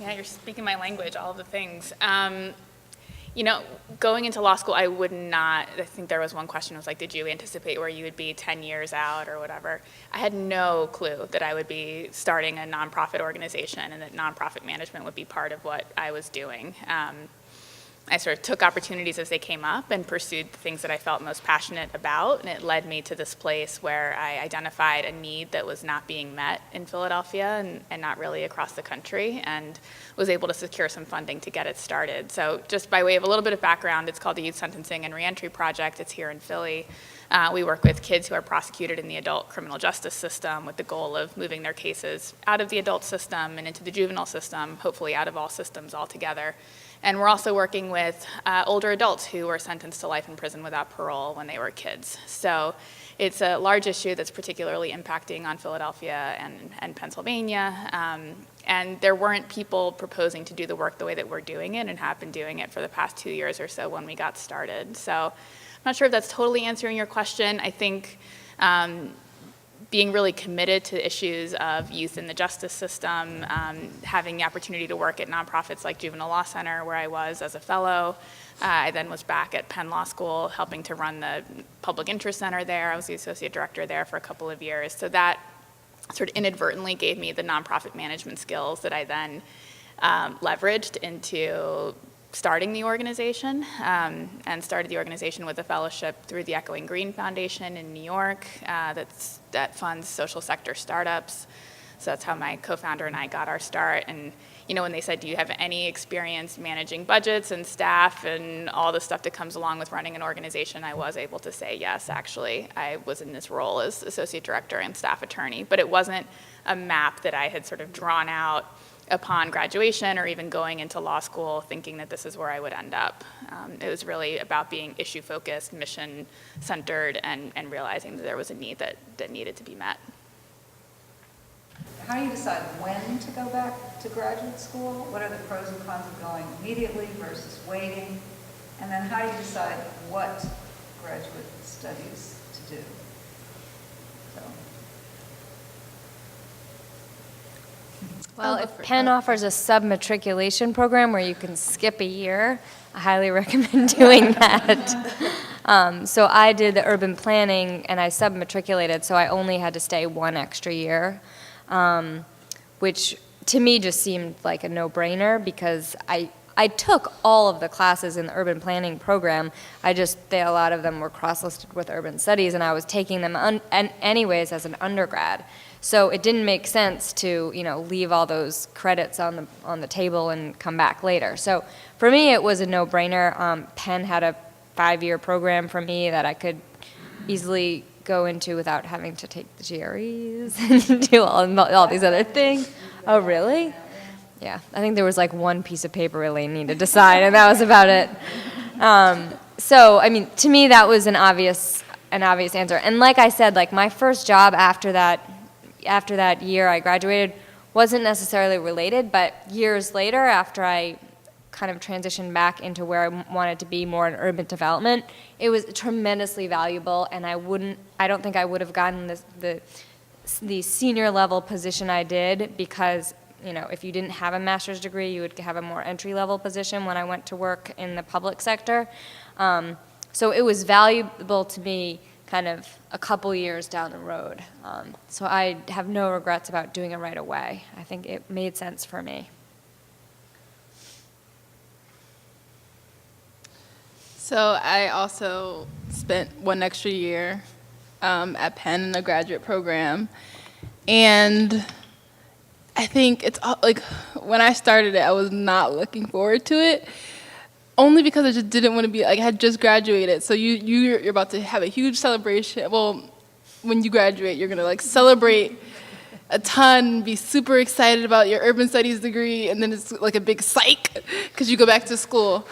Yeah, you're speaking my language, all of the things. You know, going into law school, I would not, I think there was one question, was like, did you anticipate where you would be 10 years out or whatever? I had no clue that I would be starting a nonprofit organization and that nonprofit management would be part of what I was doing. I sort of took opportunities as they came up and pursued the things that I felt most passionate about, and it led me to this place where I identified a need that was not being met in Philadelphia and not really across the country, and was able to secure some funding to get it started. So just by way of a little bit of background, it's called the Youth Sentencing and Reentry Project. It's here in Philly. We work with kids who are prosecuted in the adult criminal justice system with the goal of moving their cases out of the adult system and into the juvenile system, hopefully out of all systems altogether. And we're also working with older adults who were sentenced to life in prison without parole when they were kids. So it's a large issue that's particularly impacting on Philadelphia and Pennsylvania. And there weren't people proposing to do the work the way that we're doing it and have been doing it for the past 2 years or so when we got started. So I'm not sure if that's totally answering your question. I think being really committed to issues of youth in the justice system, having the opportunity to work at nonprofits like Juvenile Law Center, where I was as a fellow. I then was back at Penn Law School helping to run the Public Interest Center there. I was the associate director there for a couple of years. So that sort of inadvertently gave me the nonprofit management skills that I then leveraged into starting the organization, and started the organization with a fellowship through the Echoing Green Foundation in New York that funds social sector startups. So that's how my co-founder and I got our start. And you know, when they said, do you have any experience managing budgets and staff and all the stuff that comes along with running an organization, I was able to say yes. Actually, I was in this role as associate director and staff attorney, but it wasn't a map that I had sort of drawn out upon graduation or even going into law school thinking that this is where I would end up. It was really about being issue-focused, mission-centered, and realizing that there was a need that needed to be met. How do you decide when to go back to graduate school? What are the pros and cons of going immediately versus waiting? And then how do you decide what graduate studies to do? Well, if Penn offers a sub-matriculation program where you can skip a year, I highly recommend doing that. So I did the urban planning and I sub-matriculated, so I only had to stay 1 extra year, which to me just seemed like a no-brainer because I took all of the classes in the urban planning program. A lot of them were cross-listed with urban studies, and I was taking them anyways as an undergrad. So it didn't make sense to, leave all those credits on the table and come back later. So for me, it was a no-brainer. Penn had a 5-year program for me that I could easily go into without having to take the GREs and do all these other things. Oh, really? Yeah, I think there was like one piece of paper Elaine needed to sign, and that was about it. So, I mean, to me, that was an obvious answer. And like I said, like my first job after that year I graduated wasn't necessarily related, but years later, after I kind of transitioned back into where I wanted to be more in urban development, it was tremendously valuable, and I don't think I would have gotten the senior level position I did because, if you didn't have a master's degree, you would have a more entry-level position when I went to work in the public sector. So it was valuable to me kind of a couple years down the road. So I have no regrets about doing it right away. I think it made sense for me. So I also spent 1 extra year at Penn in a graduate program. And I think it's like when I started it, I was not looking forward to it. Only because I just didn't want to be, I had just graduated. So you're about to have a huge celebration. Well, when you graduate, you're going to celebrate a ton, be super excited about your urban studies degree, and then it's like a big psych because you go back to school.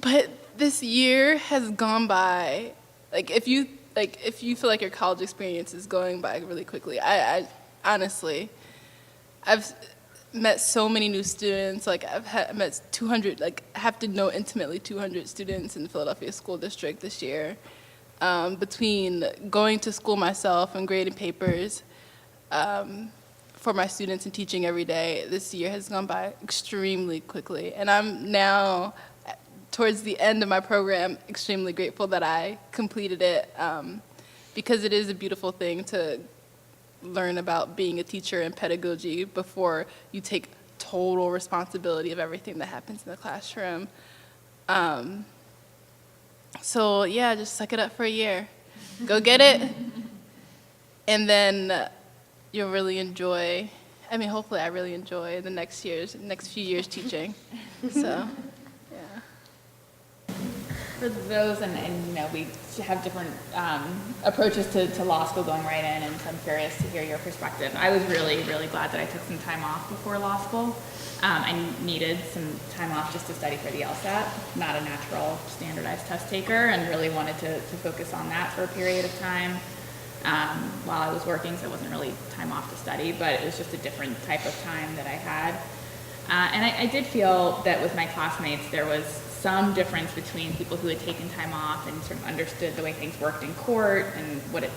But this year has gone by, if you feel like your college experience is going by really quickly, I honestly, I've met so many new students. I've met 200, I have to know intimately 200 students in the Philadelphia School District this year. Between going to school myself and grading papers for my students and teaching every day, this year has gone by extremely quickly. And I'm now, towards the end of my program, extremely grateful that I completed it, because it is a beautiful thing to learn about being a teacher and pedagogy before you take total responsibility of everything that happens in the classroom. So yeah, just suck it up for a year. Go get it. And then you'll really enjoy, hopefully I really enjoy the next few years teaching. So, yeah. For those, and we have different approaches to law school going right in, and so I'm curious to hear your perspective. I was really, really glad that I took some time off before law school. I needed some time off just to study for the LSAT, not a natural standardized test taker, and really wanted to focus on that for a period of time while I was working, so it wasn't really time off to study, but it was just a different type of time that I had. And I did feel that with my classmates, there was some difference between people who had taken time off and sort of understood the way things worked in court and what it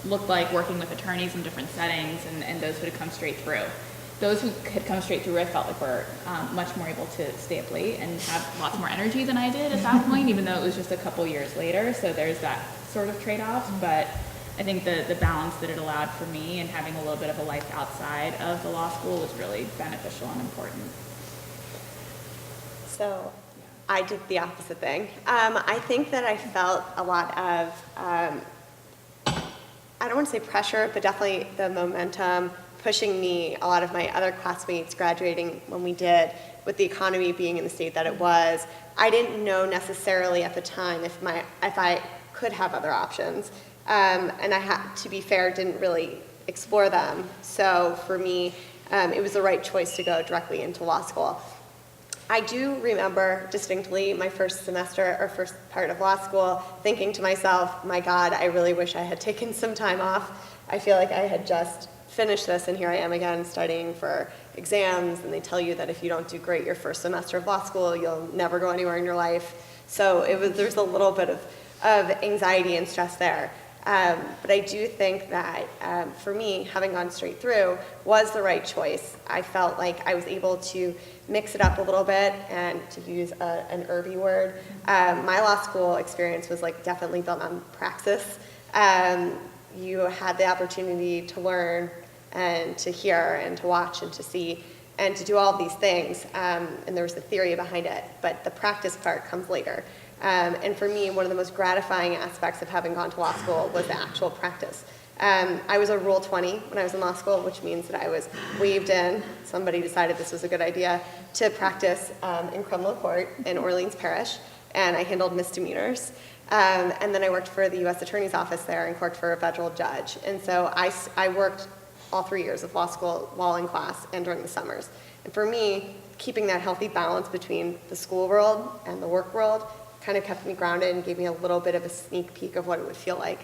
looked like working with attorneys in different settings, and those who had come straight through. Those who had come straight through, I felt like were much more able to stay up late and have lots more energy than I did at that point, even though it was just a couple years later. So there's that sort of trade-off. But I think the balance that it allowed for me and having a little bit of a life outside of the law school was really beneficial and important. So I did the opposite thing. I think that I felt a lot of, I don't want to say pressure, but definitely the momentum pushing me, a lot of my other classmates graduating when we did, with the economy being in the state that it was. I didn't know necessarily at the time if I could have other options. And I, to be fair, didn't really explore them. So for me, it was the right choice to go directly into law school. I do remember distinctly my first semester or first part of law school thinking to myself, my God, I really wish I had taken some time off. I feel like I had just finished this and here I am again studying for exams, and they tell you that if you don't do great your first semester of law school, you'll never go anywhere in your life. So there's a little bit of anxiety and stress there. But I do think that for me, having gone straight through was the right choice. I felt like I was able to mix it up a little bit, and to use an Irby word, my law school experience was like definitely built on praxis. You had the opportunity to learn and to hear and to watch and to see and to do all of these things, and there was the theory behind it, but the practice part comes later. And for me, one of the most gratifying aspects of having gone to law school was the actual practice. I was a Rule 20 when I was in law school, which means that I was waived in. Somebody decided this was a good idea to practice in criminal court in Orleans Parish, and I handled misdemeanors. And then I worked for the U.S. Attorney's Office there and clerked for a federal judge. And so I worked all 3 years of law school while in class and during the summers. And for me, keeping that healthy balance between the school world and the work world kind of kept me grounded and gave me a little bit of a sneak peek of what it would feel like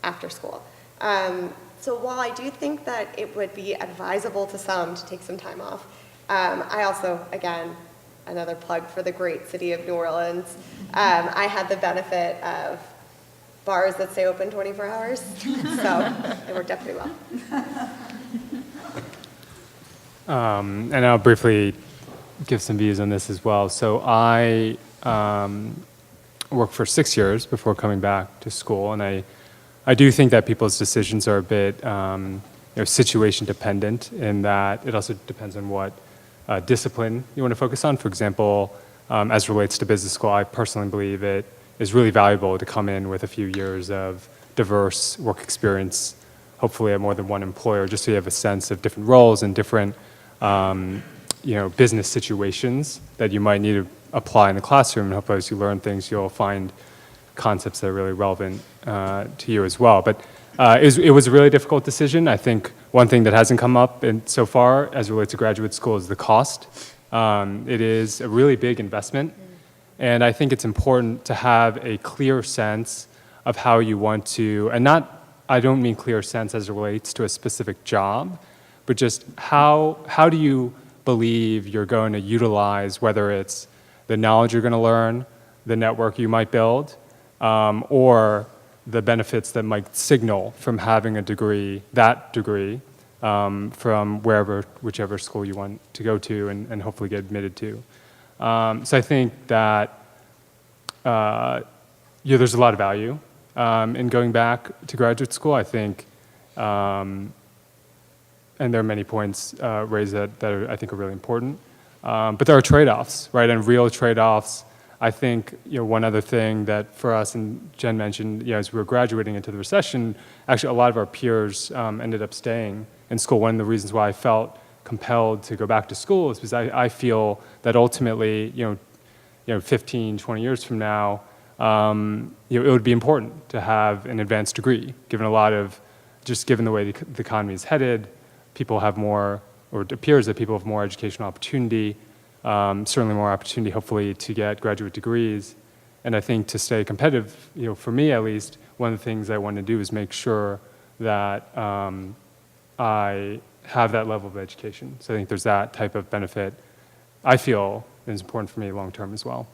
after school. So while I do think that it would be advisable to some to take some time off, I also, again, another plug for the great city of New Orleans, I had the benefit of bars that stay open 24 hours, so it worked out pretty well. And I'll briefly give some views on this as well. So I worked for 6 years before coming back to school, and I do think that people's decisions are a bit situation dependent, in that it also depends on what discipline you want to focus on. For example, as relates to business school, I personally believe it is really valuable to come in with a few years of diverse work experience, hopefully at more than one employer, just so you have a sense of different roles and different business situations that you might need to apply in the classroom. And hopefully as you learn things, you'll find concepts that are really relevant to you as well. But it was a really difficult decision. I think one thing that hasn't come up so far as it relates to graduate school is the cost. It is a really big investment. And I think it's important to have a clear sense of how you want to, and I don't mean clear sense as it relates to a specific job, but just how do you believe you're going to utilize, whether it's the knowledge you're going to learn, the network you might build, or the benefits that might signal from having a degree, from whichever school you want to go to and hopefully get admitted to. So I think that there's a lot of value in going back to graduate school. I think, and there are many points raised that I think are really important. But there are trade-offs, right? And real trade-offs. I think one other thing that for us, and Jen mentioned, as we were graduating into the recession, actually a lot of our peers ended up staying in school. One of the reasons why I felt compelled to go back to school is because I feel that ultimately, 15, 20 years from now, it would be important to have an advanced degree, given the way the economy is headed. People have more, or it appears that people have more educational opportunity, certainly more opportunity, hopefully, to get graduate degrees. And I think to stay competitive, for me at least, one of the things I want to do is make sure that I have that level of education. So I think there's that type of benefit I feel is important for me long term as well.